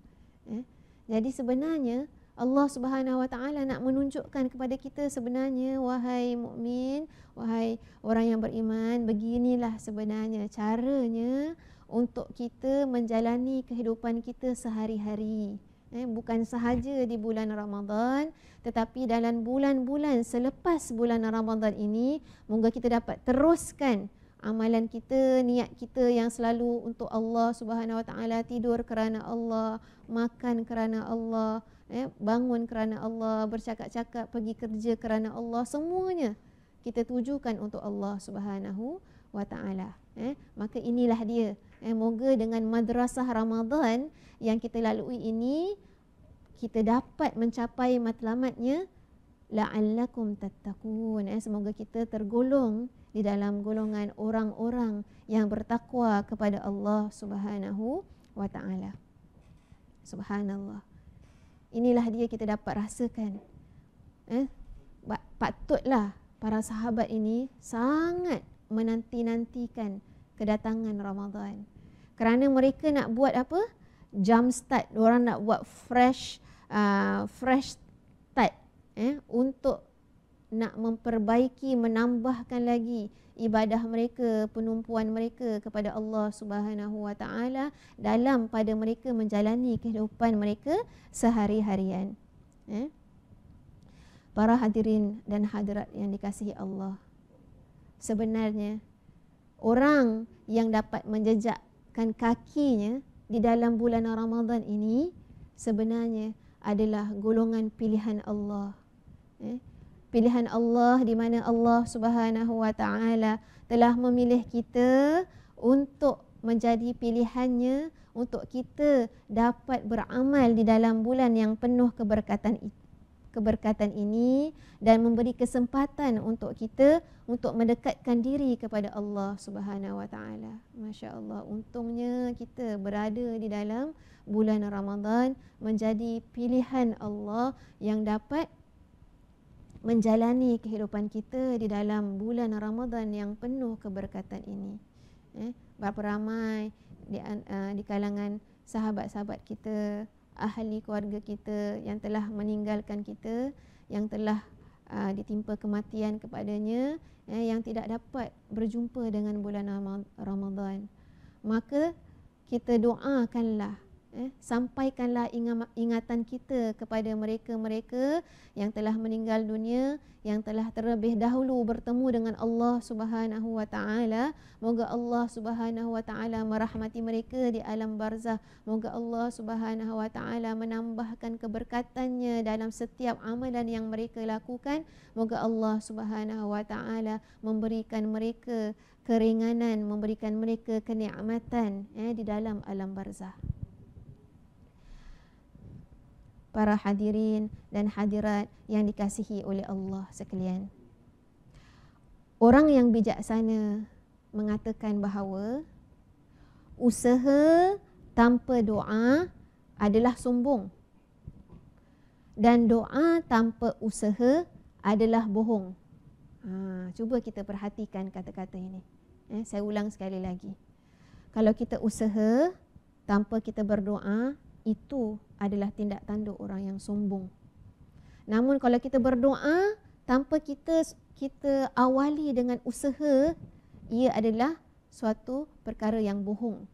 Jadi sebenarnya Allah Subhanahu Wa Taala nak menunjukkan kepada kita sebenarnya, wahai mukmin, wahai orang yang beriman, beginilah sebenarnya caranya untuk kita menjalani kehidupan kita sehari-hari. Bukan sahaja di bulan Ramadan, tetapi dalam bulan-bulan selepas bulan Ramadan ini, moga kita dapat teruskan amalan kita, niat kita yang selalu untuk Allah Subhanahu Wa Taala, tidur kerana Allah, makan kerana Allah, bangun kerana Allah, bercakap-cakap, pergi kerja kerana Allah, semuanya kita tujukan untuk Allah Subhanahu Wa Taala. Maka inilah dia. Moga dengan madrasah Ramadan yang kita lalui ini, kita dapat mencapai matlamatnya, la'allakum tattaqun. Semoga kita tergolong di dalam golongan orang-orang yang bertakwa kepada Allah Subhanahu Wa Taala. Subhanallah. Inilah dia kita dapat rasakan. Patutlah para sahabat ini sangat menanti-nantikan kedatangan Ramadan. Kerana mereka nak buat apa? Jump start. Diorang nak buat fresh start. Untuk nak memperbaiki, menambahkan lagi ibadah mereka, penumpuan mereka kepada Allah Subhanahu Wa Taala dalam pada mereka menjalani kehidupan mereka sehari-harian. Para hadirin dan hadirat yang dikasihi Allah, sebenarnya orang yang dapat menjejakkan kakinya di dalam bulan Ramadan ini sebenarnya adalah golongan pilihan Allah. Pilihan Allah di mana Allah Subhanahu Wa Taala telah memilih kita untuk menjadi pilihannya, untuk kita dapat beramal di dalam bulan yang penuh keberkatan ini dan memberi kesempatan untuk kita untuk mendekatkan diri kepada Allah Subhanahu Wa Taala. Masya-Allah, untungnya kita berada di dalam bulan Ramadan menjadi pilihan Allah yang dapat menjalani kehidupan kita di dalam bulan Ramadan yang penuh keberkatan ini. Berapa ramai di kalangan sahabat-sahabat kita, ahli keluarga kita yang telah meninggalkan kita, yang telah ditimpa kematian kepadanya, yang tidak dapat berjumpa dengan bulan Ramadan. Maka kita doakanlah, sampaikanlah ingatan kita kepada mereka-mereka yang telah meninggal dunia, yang telah terlebih dahulu bertemu dengan Allah Subhanahu Wa Taala. Moga Allah Subhanahu Wa Taala merahmati mereka di alam barzah. Moga Allah Subhanahu Wa Taala menambahkan keberkatannya dalam setiap amalan yang mereka lakukan. Moga Allah Subhanahu Wa Taala memberikan mereka keringanan, memberikan mereka kenikmatan di dalam alam barzah. para hadirin dan hadirat yang dikasihi oleh Allah sekalian. Orang yang bijaksana mengatakan bahawa usaha tanpa doa adalah sombong dan doa tanpa usaha adalah bohong. Cuba kita perhatikan kata-kata ini. Saya ulang sekali lagi. Kalau kita usaha tanpa kita berdoa, itu adalah tindak tanduk orang yang sombong. Namun kalau kita berdoa tanpa kita awali dengan usaha, ia adalah suatu perkara yang bohong.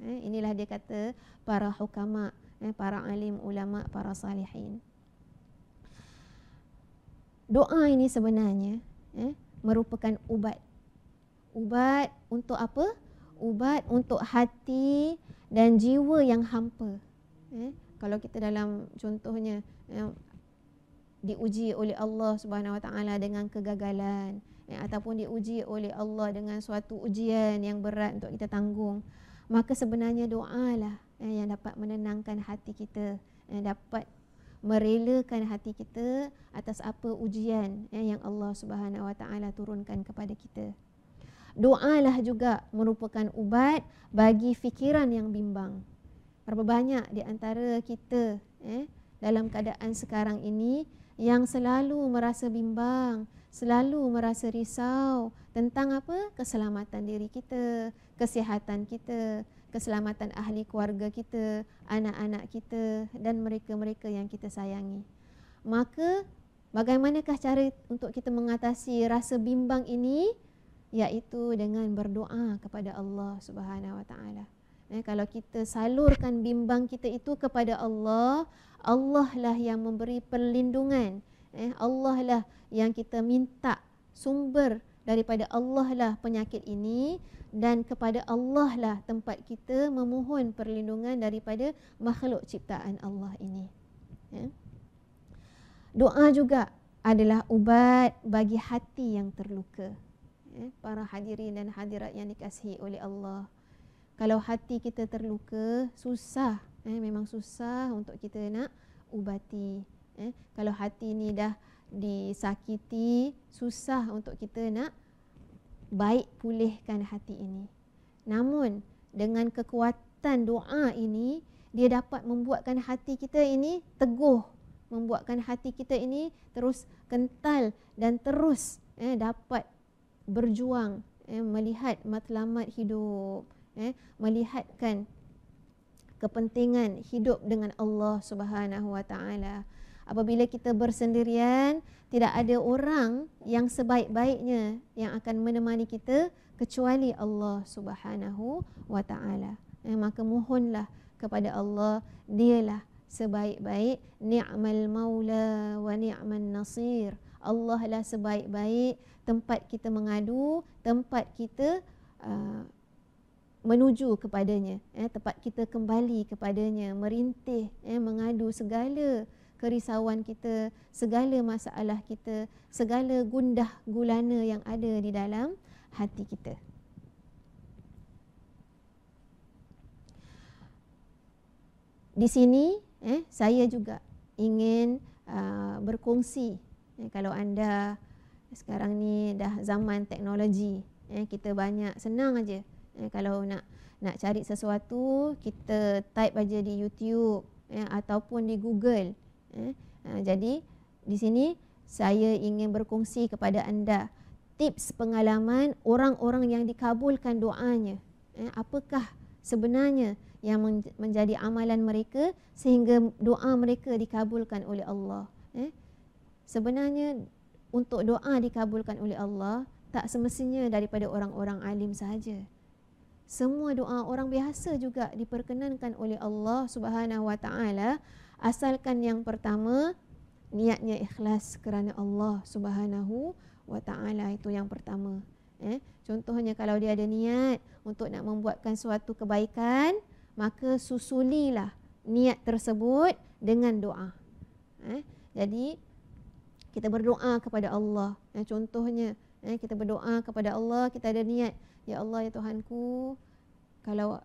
Inilah dia kata para hukama, para alim ulama, para salihin. Doa ini sebenarnya merupakan ubat. Ubat untuk apa? Ubat untuk hati dan jiwa yang hampa. Kalau kita dalam contohnya diuji oleh Allah Subhanahu Wa Taala dengan kegagalan, ataupun diuji oleh Allah dengan suatu ujian yang berat untuk kita tanggung, maka sebenarnya doalah yang dapat menenangkan hati kita, dapat merelakan hati kita atas apa ujian yang Allah Subhanahu Wa Taala turunkan kepada kita. Doalah juga merupakan ubat bagi fikiran yang bimbang. Berapa banyak di antara kita dalam keadaan sekarang ini yang selalu merasa bimbang, selalu merasa risau tentang apa? Keselamatan diri kita, kesihatan kita, keselamatan ahli keluarga kita, anak-anak kita dan mereka-mereka yang kita sayangi. Maka bagaimanakah cara untuk kita mengatasi rasa bimbang ini? Iaitu dengan berdoa kepada Allah Subhanahu Wa Taala. Kalau kita salurkan bimbang kita itu kepada Allah, Allah lah yang memberi perlindungan. Allah lah yang kita minta sumber daripada Allah lah penyakit ini, dan kepada Allah lah tempat kita memohon perlindungan daripada makhluk ciptaan Allah ini. Doa juga adalah ubat bagi hati yang terluka. Para hadirin dan hadirat yang dikasihi oleh Allah, kalau hati kita terluka, susah, memang susah untuk kita nak ubati. Kalau hati ni dah disakiti, susah untuk kita nak baik pulihkan hati ini. Namun dengan kekuatan doa ini, dia dapat membuatkan hati kita ini teguh, membuatkan hati kita ini terus kental dan terus dapat berjuang, melihat matlamat hidup, melihatkan kepentingan hidup dengan Allah Subhanahu Wa Taala. Apabila kita bersendirian, tidak ada orang yang sebaik-baiknya yang akan menemani kita kecuali Allah Subhanahu Wa Taala. Maka mohonlah kepada Allah, dialah sebaik-baik, ni'mal maula wa ni'man nasir. Allah lah sebaik-baik tempat kita mengadu, tempat kita menuju kepadanya, tempat kita kembali kepadanya, merintih, mengadu segala kerisauan kita, segala masalah kita, segala gundah gulana yang ada di dalam hati kita. Di sini saya juga ingin berkongsi, kalau anda sekarang ni dah zaman teknologi, kita banyak senang aja. Kalau nak cari sesuatu, kita type aja di YouTube ataupun di Google. Jadi di sini saya ingin berkongsi kepada anda tips pengalaman orang-orang yang dikabulkan doanya. Apakah sebenarnya yang menjadi amalan mereka sehingga doa mereka dikabulkan oleh Allah. Sebenarnya untuk doa dikabulkan oleh Allah tak semestinya daripada orang-orang alim sahaja. Semua doa orang biasa juga diperkenankan oleh Allah Subhanahu Wa Taala, asalkan yang pertama niatnya ikhlas kerana Allah Subhanahu Wa Taala, itu yang pertama. Contohnya kalau dia ada niat untuk nak membuatkan suatu kebaikan, maka susulilah niat tersebut dengan doa. Jadi kita berdoa kepada Allah. Contohnya kita berdoa kepada Allah, kita ada niat, ya Allah, ya Tuhanku, kalau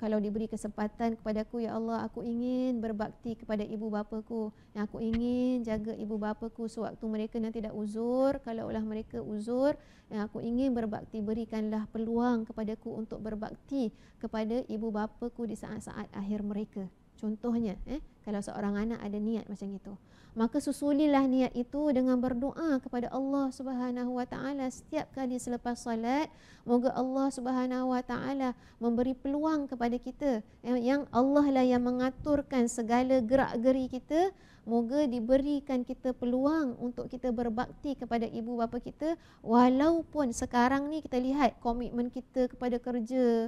kalau diberi kesempatan kepadaku, ya Allah, aku ingin berbakti kepada ibu bapaku, aku ingin jaga ibu bapaku sewaktu mereka nanti dah uzur. Kalaulah mereka uzur, aku ingin berbakti, berikanlah peluang kepadaku untuk berbakti kepada ibu bapaku di saat-saat akhir mereka. Contohnya, kalau seorang anak ada niat macam itu, maka susulilah niat itu dengan berdoa kepada Allah Subhanahu Wa Taala setiap kali selepas salat. Moga Allah Subhanahu Wa Taala memberi peluang kepada kita, yang Allah lah yang mengaturkan segala gerak-geri kita. Moga diberikan kita peluang untuk kita berbakti kepada ibu bapa kita, walaupun sekarang ni kita lihat komitmen kita kepada kerja,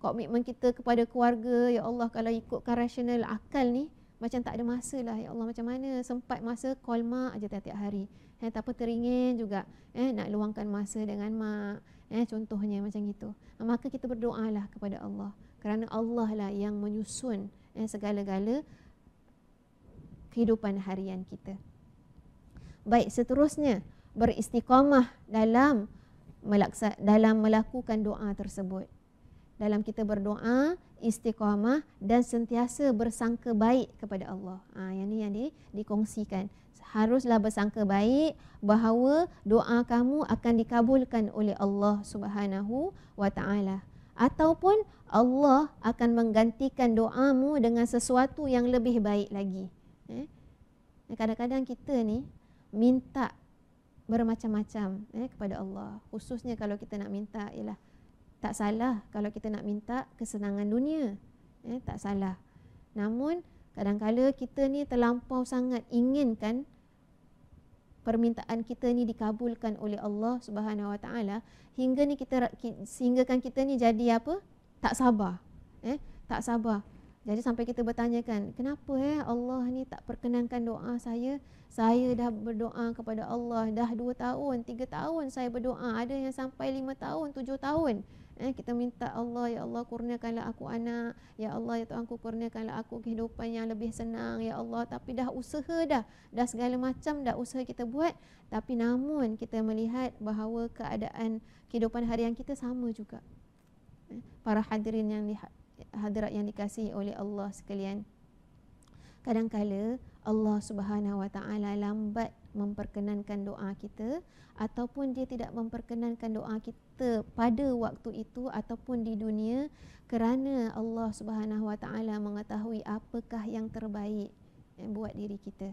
komitmen kita kepada keluarga. Ya Allah, kalau ikutkan rasional akal ni, macam tak ada masa lah. Ya Allah, macam mana sempat masa call mak aja tiap-tiap hari. Tak apa, teringin juga nak luangkan masa dengan mak. Contohnya macam gitu. Maka kita berdoalah kepada Allah, kerana Allah lah yang menyusun segala-gala kehidupan harian kita. Baik, seterusnya beristiqamah dalam melakukan doa tersebut. Dalam kita berdoa, istiqamah dan sentiasa bersangka baik kepada Allah. Yang ni yang dikongsikan. Haruslah bersangka baik bahawa doa kamu akan dikabulkan oleh Allah Subhanahu Wa Taala, ataupun Allah akan menggantikan doamu dengan sesuatu yang lebih baik lagi. Kadang-kadang kita ni minta bermacam-macam kepada Allah. Khususnya kalau kita nak minta, ialah tak salah kalau kita nak minta kesenangan dunia, tak salah. Namun kadang-kala kita ni terlampau sangat inginkan permintaan kita ni dikabulkan oleh Allah Subhanahu Wa Taala, sehinggakan kita ni jadi apa? Tak sabar. Tak sabar. Jadi sampai kita bertanyakan, kenapa Allah ni tak perkenankan doa saya? Saya dah berdoa kepada Allah dah 2 tahun, 3 tahun saya berdoa, ada yang sampai 5 tahun, 7 tahun. Kita minta Allah, ya Allah kurniakanlah aku anak, ya Allah ya Tuhanku kurniakanlah aku kehidupan yang lebih senang, ya Allah. Tapi dah usaha dah segala macam dah usaha kita buat, tapi namun kita melihat bahawa keadaan kehidupan harian kita sama juga. Para hadirin hadirat yang dikasihi oleh Allah sekalian, kadang-kala Allah Subhanahu Wa Taala lambat memperkenankan doa kita, ataupun dia tidak memperkenankan doa kita pada waktu itu ataupun di dunia, kerana Allah Subhanahu Wa Taala mengetahui apakah yang terbaik buat diri kita.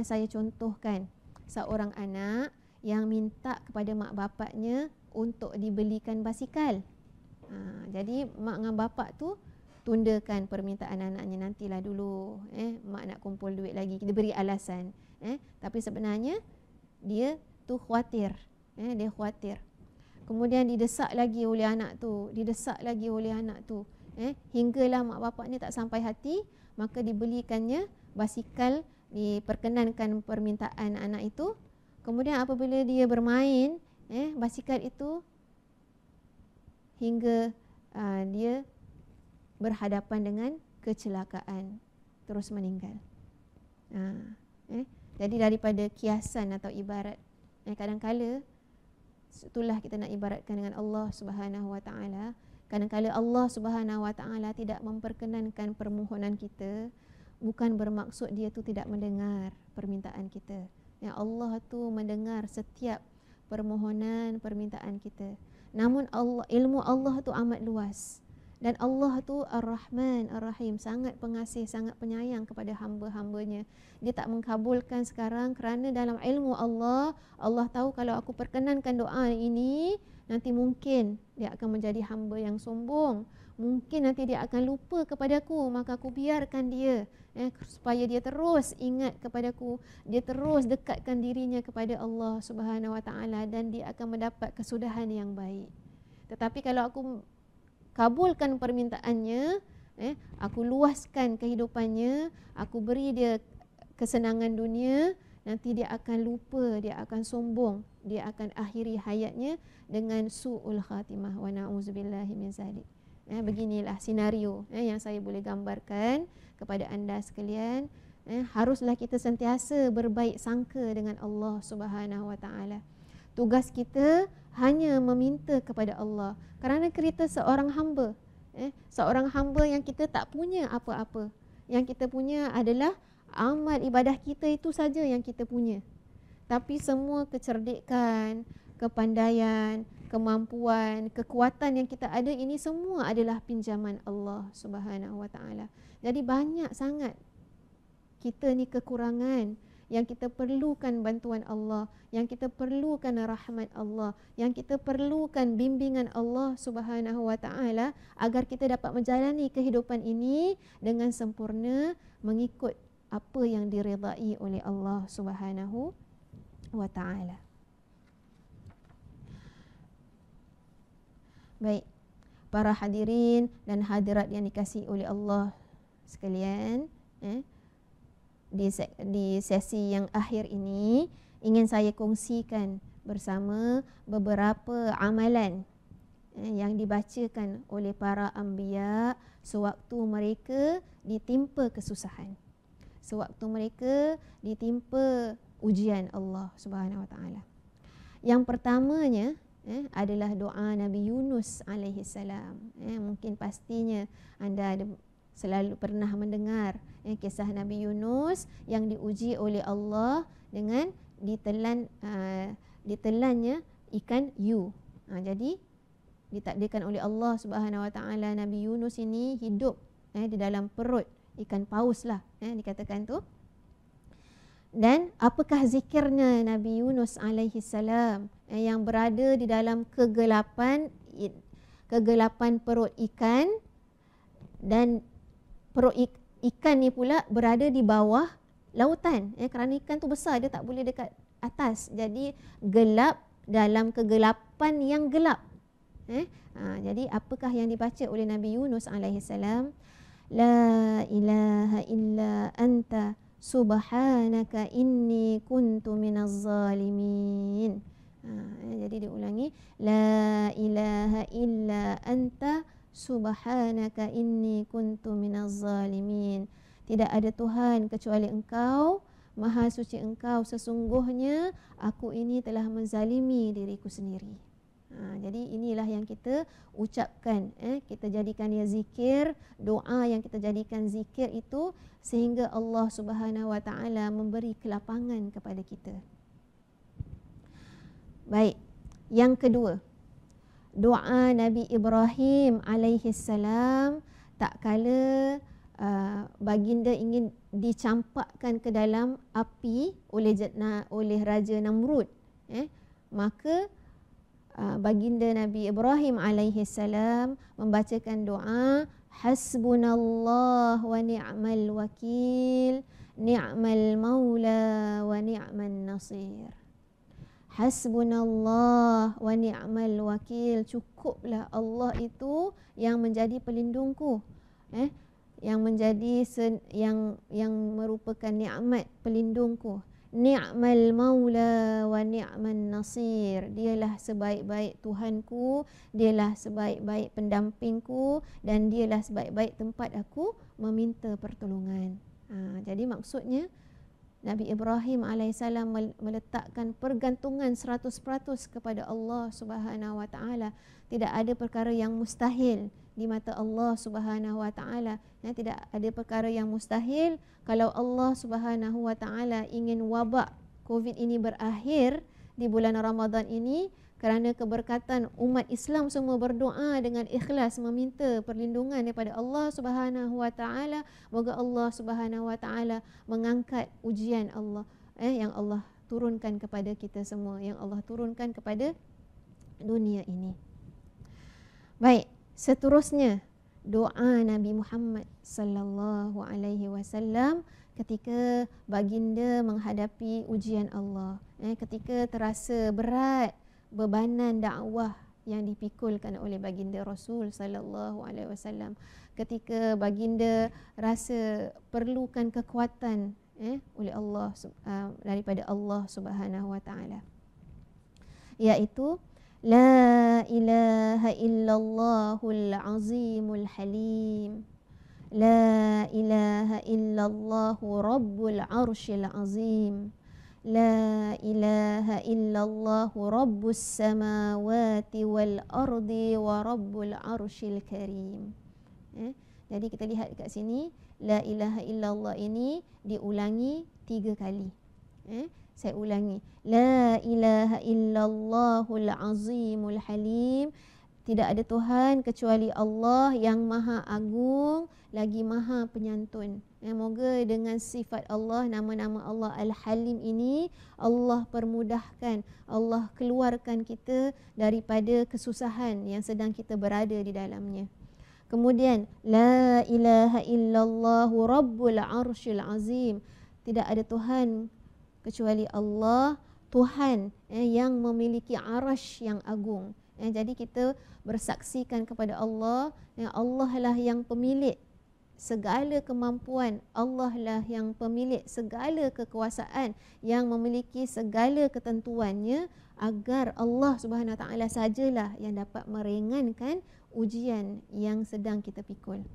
Saya contohkan seorang anak yang minta kepada mak bapaknya untuk dibelikan basikal. Jadi mak dengan bapak tu tundakan permintaan anaknya, nantilah dulu, mak nak kumpul duit lagi. Kita beri alasan, tapi sebenarnya dia tu khawatir, dia khawatir. Kemudian didesak lagi oleh anak tu, hinggalah mak bapak ni tak sampai hati, maka dibelikannya basikal, diperkenankan permintaan anak itu. Kemudian apabila dia bermain basikal itu, hingga dia berhadapan dengan kecelakaan, terus meninggal. Jadi daripada kiasan atau ibarat, kadang-kala itulah kita nak ibaratkan dengan Allah Subhanahu Wa Taala. Kadang-kala Allah Subhanahu Wa Taala tidak memperkenankan permohonan kita, bukan bermaksud dia tu tidak mendengar permintaan kita. Allah tu mendengar setiap permohonan, permintaan kita. Namun ilmu Allah tu amat luas, dan Allah tu Ar-Rahman Ar-Rahim, sangat pengasih, sangat penyayang kepada hamba-hambanya. Dia tak mengkabulkan sekarang kerana dalam ilmu Allah, Allah tahu kalau aku perkenankan doa ini, nanti mungkin dia akan menjadi hamba yang sombong, mungkin nanti dia akan lupa kepadaku, maka aku biarkan dia supaya dia terus ingat kepadaku, dia terus dekatkan dirinya kepada Allah Subhanahu Wa Taala, dan dia akan mendapat kesudahan yang baik. Tetapi kalau aku kabulkan permintaannya, aku luaskan kehidupannya, aku beri dia kesenangan dunia, nanti dia akan lupa, dia akan sombong, dia akan akhiri hayatnya dengan su'ul khatimah, wa na'udzubillahi min zalik. Beginilah senario yang saya boleh gambarkan kepada anda sekalian. Haruslah kita sentiasa berbaik sangka dengan Allah Subhanahu Wa Taala. Tugas kita hanya meminta kepada Allah, kerana kita seorang hamba. Seorang hamba yang kita tak punya apa-apa. Yang kita punya adalah amal ibadah kita itu saja yang kita punya. Tapi semua kecerdikan, kepandaian, kemampuan, kekuatan yang kita ada ini semua adalah pinjaman Allah Subhanahu Wa Taala. Jadi banyak sangat kita ni kekurangan, yang kita perlukan bantuan Allah, yang kita perlukan rahmat Allah, yang kita perlukan bimbingan Allah Subhanahu Wa Taala agar kita dapat menjalani kehidupan ini dengan sempurna mengikut apa yang diridai oleh Allah Subhanahu Wa Taala. Baik, para hadirin dan hadirat yang dikasihi oleh Allah sekalian, di sesi yang akhir ini ingin saya kongsikan bersama beberapa amalan yang dibacakan oleh para anbiya sewaktu mereka ditimpa kesusahan, sewaktu mereka ditimpa ujian Allah Subhanahu Wa Taala. Yang pertamanya adalah doa Nabi Yunus alaihi salam. Mungkin pastinya anda ada selalu pernah mendengar kisah Nabi Yunus yang diuji oleh Allah dengan ditelannya ikan hiu. Jadi ditakdirkan oleh Allah Subhanahu Wa Taala Nabi Yunus ini hidup di dalam perut ikan paus lah, dikatakan tu. Dan apakah zikirnya Nabi Yunus alaihi salam yang berada di dalam kegelapan perut ikan, dan perut ikan ni pula berada di bawah lautan, kerana ikan tu besar, dia tak boleh dekat atas, jadi gelap dalam kegelapan yang gelap. Jadi apakah yang dibaca oleh Nabi Yunus alaihi salam? La ilaha illa anta subhanaka inni kuntu minaz zalimin. Jadi diulangi, la ilaha illa anta subhanaka inni kuntu minaz zalimin. Tidak ada Tuhan kecuali Engkau, Maha suci Engkau, sesungguhnya aku ini telah menzalimi diriku sendiri. Jadi inilah yang kita ucapkan, kita jadikan dia zikir, doa yang kita jadikan zikir itu, sehingga Allah Subhanahu Wa Taala memberi kelapangan kepada kita. Baik, yang kedua, doa Nabi Ibrahim alaihi salam tak kala baginda ingin dicampakkan ke dalam api oleh Raja Namrud, maka baginda Nabi Ibrahim alaihi salam membacakan doa hasbunallah wa ni'mal wakil, ni'mal maula wa ni'man nasir. Hasbunallah wa ni'mal wakil, cukuplah Allah itu yang menjadi pelindungku, yang menjadi yang merupakan nikmat pelindungku. Ni'mal maula wa ni'man nasir, dialah sebaik-baik Tuhanku, dialah sebaik-baik pendampingku, dan dialah sebaik-baik tempat aku meminta pertolongan. Jadi maksudnya Nabi Ibrahim AS meletakkan pergantungan 100% kepada Allah Subhanahu Wa Taala. Tidak ada perkara yang mustahil di mata Allah Subhanahu Wa Taala. Tidak ada perkara yang mustahil. Kalau Allah Subhanahu Wa Taala ingin wabak COVID ini berakhir di bulan Ramadan ini, kerana keberkatan umat Islam semua berdoa dengan ikhlas meminta perlindungan daripada Allah Subhanahu Wa Taala, moga Allah Subhanahu Wa Taala mengangkat ujian Allah yang Allah turunkan kepada kita semua, yang Allah turunkan kepada dunia ini. Baik, seterusnya doa Nabi Muhammad sallallahu alaihi wasallam ketika baginda menghadapi ujian Allah, ketika terasa berat bebanan dakwah yang dipikulkan oleh baginda Rasul sallallahu alaihi wasallam, ketika baginda rasa perlukan kekuatan oleh Allah daripada Allah Subhanahu Wa Taala, iaitu la ilaha illallahul azimul halim, la ilaha illallahu rabbul arsyil azim, La ilaha illallah rabbus samawati wal ardi wa rabbul arsyil karim. Jadi kita lihat dekat sini, la ilaha illallah ini diulangi 3 kali. Saya ulangi, la ilaha illallahul azimul halim. Tidak ada Tuhan kecuali Allah yang maha agung lagi maha penyantun. Moga dengan sifat Allah, nama-nama Allah Al-Halim ini, Allah permudahkan, Allah keluarkan kita daripada kesusahan yang sedang kita berada di dalamnya. Kemudian, la ilaha illallah rabbul arsyil azim. Tidak ada Tuhan kecuali Allah, Tuhan yang memiliki arasy yang agung. Jadi kita bersaksikan kepada Allah, Allah lah yang pemilik segala kemampuan, Allah lah yang pemilik segala kekuasaan, yang memiliki segala ketentuannya, agar Allah Subhanahu Wa Taala sajalah yang dapat meringankan ujian yang sedang kita pikul.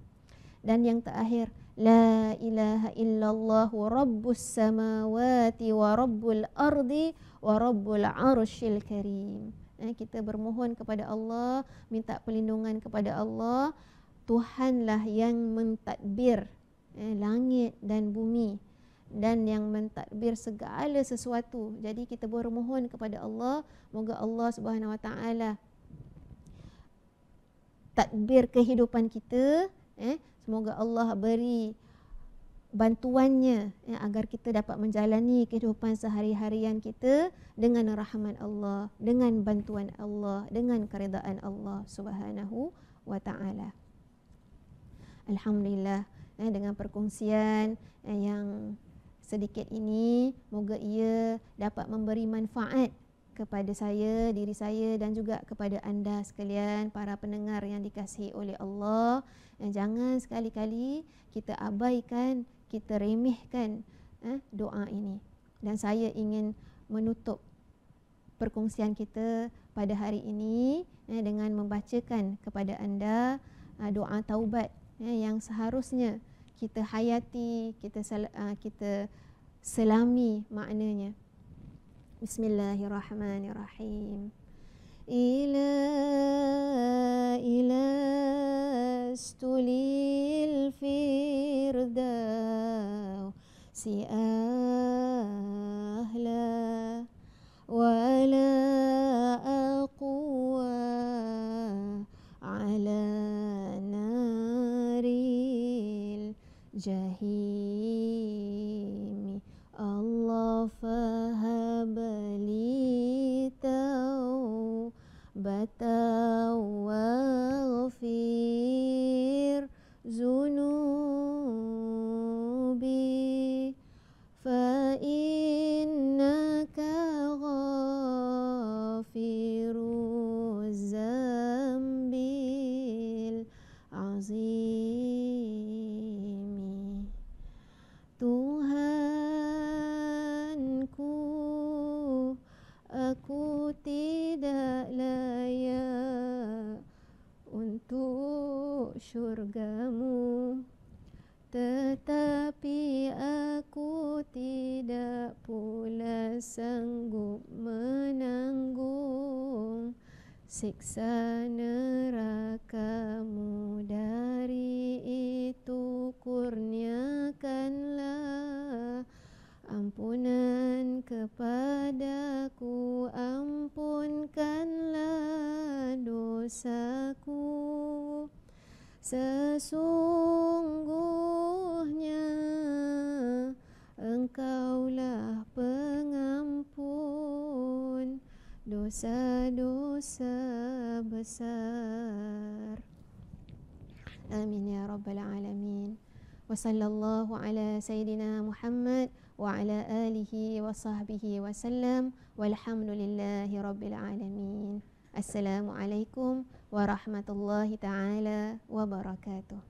Dan yang terakhir, la ilaha illallah rabbus samawati wa rabbul ardi wa rabbul arsyil karim. Kita bermohon kepada Allah, minta perlindungan kepada Allah. Tuhanlah yang mentadbir langit dan bumi dan yang mentadbir segala sesuatu. Jadi kita bermohon kepada Allah, moga Allah Subhanahu Wa Taala tadbir kehidupan kita. Semoga Allah beri bantuannya agar kita dapat menjalani kehidupan sehari-harian kita dengan rahmat Allah, dengan bantuan Allah, dengan keridaan Allah Subhanahu Wa Taala. Alhamdulillah, dengan perkongsian yang sedikit ini, moga ia dapat memberi manfaat kepada saya, diri saya dan juga kepada anda sekalian, para pendengar yang dikasihi oleh Allah. Jangan sekali-kali kita abaikan, kita remehkan doa ini. Dan saya ingin menutup perkongsian kita pada hari ini dengan membacakan kepada anda doa taubat yang seharusnya kita hayati, kita selami maknanya. Bismillahirrahmanirrahim. Ila stulil firdausi ahla wala aqwa ala naril jahimi. Allah fahabali taubata waghfir zunubi fa innaka ghafiru zambil azimi. Tuhanku, aku tidak layak untuk syurgamu, tetapi aku tidak pula sanggup menanggung siksa nerakamu. Dari itu kurniakanlah ampunan kepadaku, ampunkanlah dosaku. Sesungguhnya Engkaulah pengampun dosa-dosa besar. Amin ya rabbal alamin. Wa sallallahu ala sayyidina Muhammad wa ala alihi wa sahbihi wa sallam, walhamdulillahi rabbil alamin. Assalamualaikum warahmatullahi taala wabarakatuh.